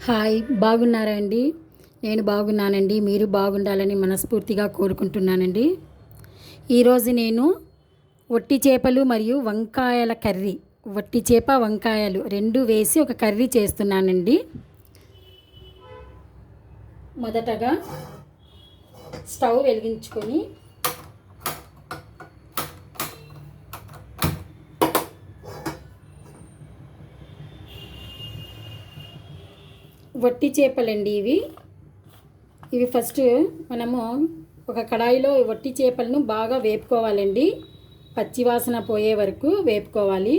Hi, బాగున్నారా అండి? నేను బాగున్నానండి. మీరు బాగుండాలని మనస్ఫూర్తిగా కోరుకుంటున్నానండి. ఈరోజు నేను వట్టి చేపలు మరియు వంకాయల కర్రీ, వట్టి చేప వంకాయలు రెండు వేసి ఒక కర్రీ చేస్తున్నానండి. మొదటగా స్టవ్ వెలిగించుకొని వట్టి చేపలండి ఇవి ఫస్ట్ మనము ఒక కడాయిలో వట్టి చేపలను బాగా వేపుకోవాలండి. పచ్చివాసన పోయే వరకు వేపుకోవాలి.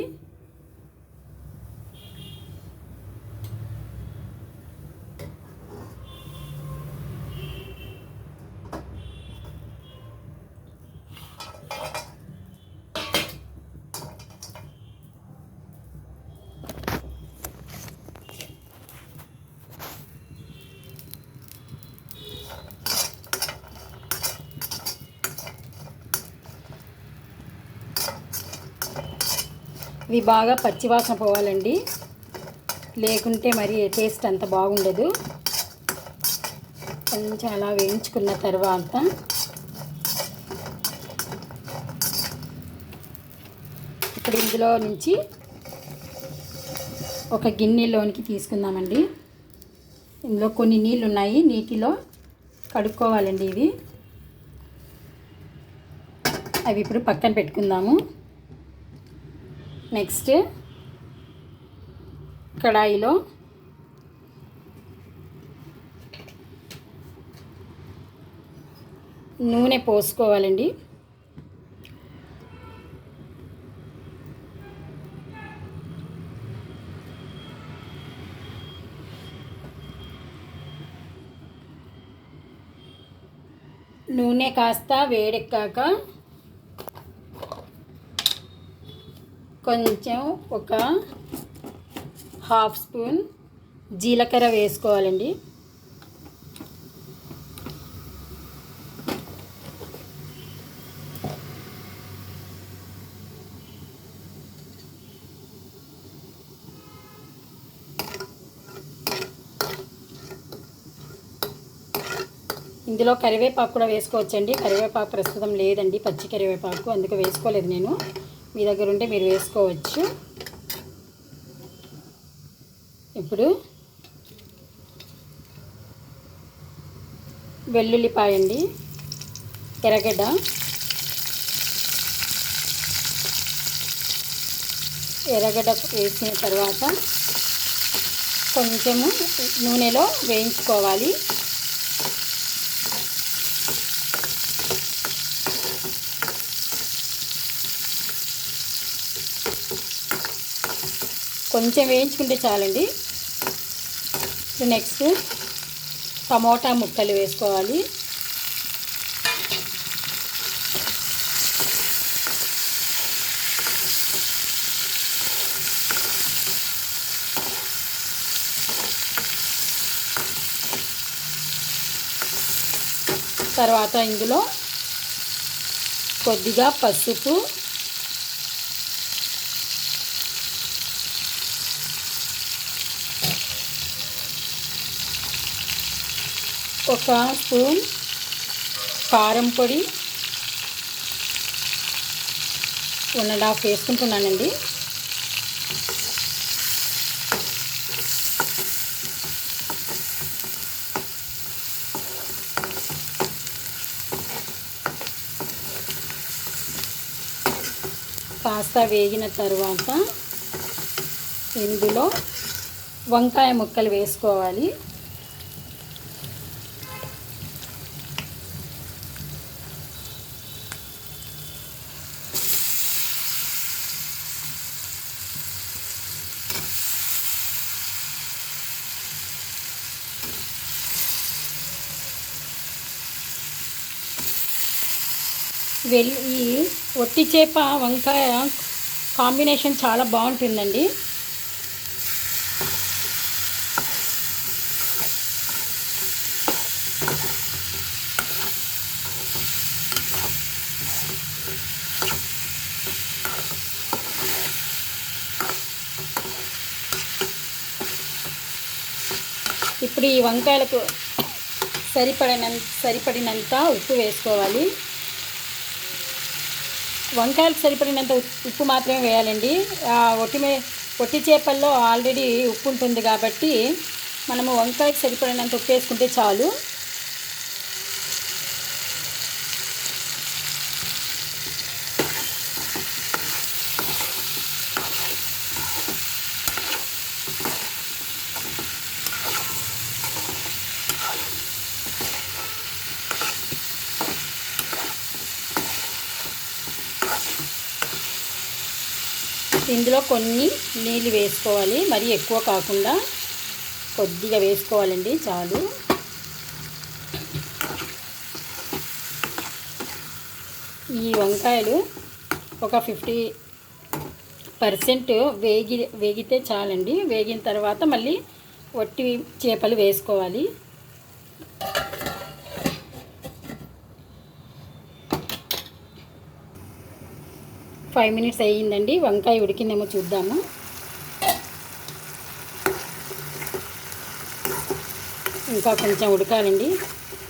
ఇవి బాగా పచ్చివాసన పోవాలండి, లేకుంటే మరి టేస్ట్ అంత బాగుండదు. కొంచెం అలా వేయించుకున్న తర్వాత ఇప్పుడు ఇందులో నుంచి ఒక గిన్నెలోనికి తీసుకుందామండి. ఇందులో కొన్ని నీళ్ళు ఉన్నాయి, నీటిలో కడుక్కోవాలండి అవి ఇప్పుడు పక్కన పెట్టుకుందాము. నెక్స్ట్ కడాయిలో నూనె పోసుకోవాలండి. నూనె కాస్త వేడెక్కాక కొంచెం ఒక హాఫ్ స్పూన్ జీలకర్ర వేసుకోవాలండి. ఇందులో కరివేపాకు కూడా వేసుకోవచ్చండి. కరివేపాకు ప్రస్తుతం లేదండి, పచ్చి కరివేపాకు, అందుకే వేసుకోలేదు నేను. మీ దగ్గర ఉంటే మీరు వేసుకోవచ్చు. ఇప్పుడు వెల్లుల్లిపాయ అండి, ఎర్రగడ్డ, వేసిన తర్వాత కొంచెము నూనెలో వేయించుకోవాలి. కొంచెం వేయించుకుంటే చాలండి. నెక్స్ట్ టమోటా ముక్కలు వేసుకోవాలి. తర్వాత ఇందులో కొద్దిగా పసుపు, ఒక స్పూన్ కారం పొడి, 1.5 వేసుకుంటున్నానండి. కాస్త వేగిన తర్వాత ఇందులో వంకాయ ముక్కలు వేసుకోవాలి. ఈ వట్టి చేప వంకాయ కాంబినేషన్ చాలా బాగుంటుందండి. ఇప్పుడు ఈ వంకాయలకు సరిపడినంత ఉప్పు వేసుకోవాలి. వంకాయలకు సరిపడినంత ఉప్పు మాత్రమే వేయాలండి. ఒట్టి చేపల్లో ఆల్రెడీ ఉప్పు ఉంటుంది కాబట్టి మనము వంకాయకు సరిపడినంత ఉప్పు వేసుకుంటే చాలు. ఇందులో కొన్ని నీళ్ళు వేసుకోవాలి, మరీ ఎక్కువ కాకుండా కొద్దిగా వేసుకోవాలండి, చాలు. ఈ వంకాయలు ఒక 50% వేగితే చాలండి. వేగిన తర్వాత మళ్ళీ వట్టి చేపలు వేసుకోవాలి. ఫైవ్ మినిట్స్ అయ్యిందండి. వంకాయ ఉడికిందేమో చూద్దాము. ఇంకా కొంచెం ఉడకాలండి.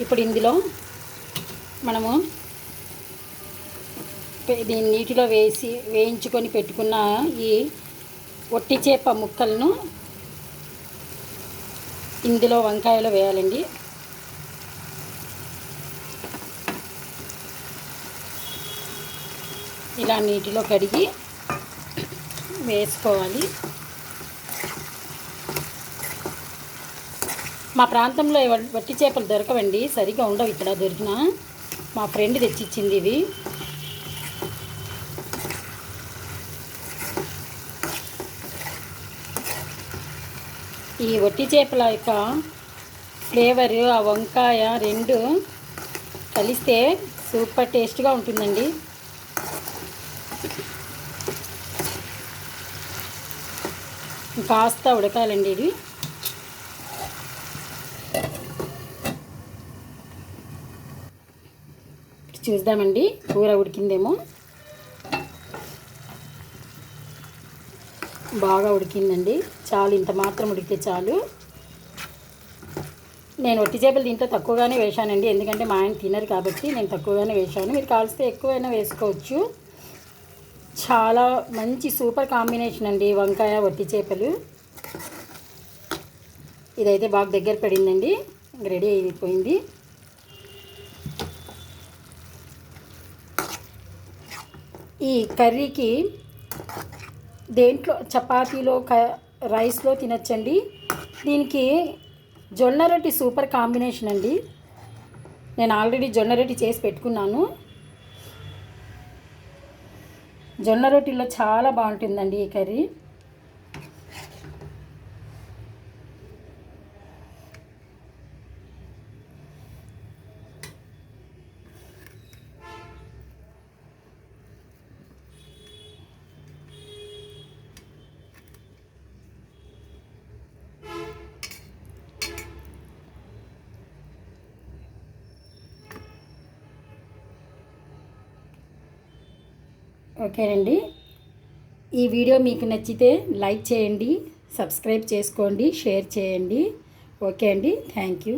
ఇప్పుడు ఇందులో మనము దీన్ని నీటిలో వేయించుకొని పెట్టుకున్న ఈ ఒట్టి చేప ముక్కలను ఇందులో వంకాయలో వేయాలండి. ఇలా నీటిలో కడిగి వేసుకోవాలి. మా ప్రాంతంలో వట్టి చేపలు దొరకవండి, సరిగా ఉండవు. ఇక్కడ దొరికినా మా ఫ్రెండ్ తెచ్చిచ్చింది ఇవి. ఈ వట్టి చేపల యొక్క ఫ్లేవర్, ఆ వంకాయ రెండు కలిస్తే సూపర్ టేస్ట్గా ఉంటుందండి. కాస్త ఉడకాలండి ఇది. చూద్దామండి, కూర ఉడికిందేమో. బాగా ఉడికిందండి, చాలు. ఇంత మాత్రం ఉడికితే చాలు. నేను వట్టి చేపలు దీంట్లో తక్కువగానే వేశానండి, ఎందుకంటే మా ఆయన తినరు కాబట్టి నేను తక్కువగానే వేశాను. మీరు కాల్స్తే ఎక్కువైనా వేసుకోవచ్చు. చాలా మంచి సూపర్ కాంబినేషన్ అండి వంకాయ వట్టి చేపలు. ఇదైతే బాగా దగ్గర పడిందండి, రెడీ అయిపోయింది. ఈ కర్రీకి దేంట్లో చపాతీలో రైస్లో తినచ్చండి. దీనికి జొన్న రొట్టి సూపర్ కాంబినేషన్ అండి. నేను ఆల్రెడీ జొన్న రొట్టి చేసి పెట్టుకున్నాను. జొన్న రొట్టిలో చాలా బాగుంటుందండి ఈ కర్రీ. ఓకేనండి, ఈ వీడియో మీకు నచ్చితే లైక్ చేయండి, సబ్స్క్రైబ్ చేసుకోండి, షేర్ చేయండి. ఓకే అండి, థ్యాంక్ యూ.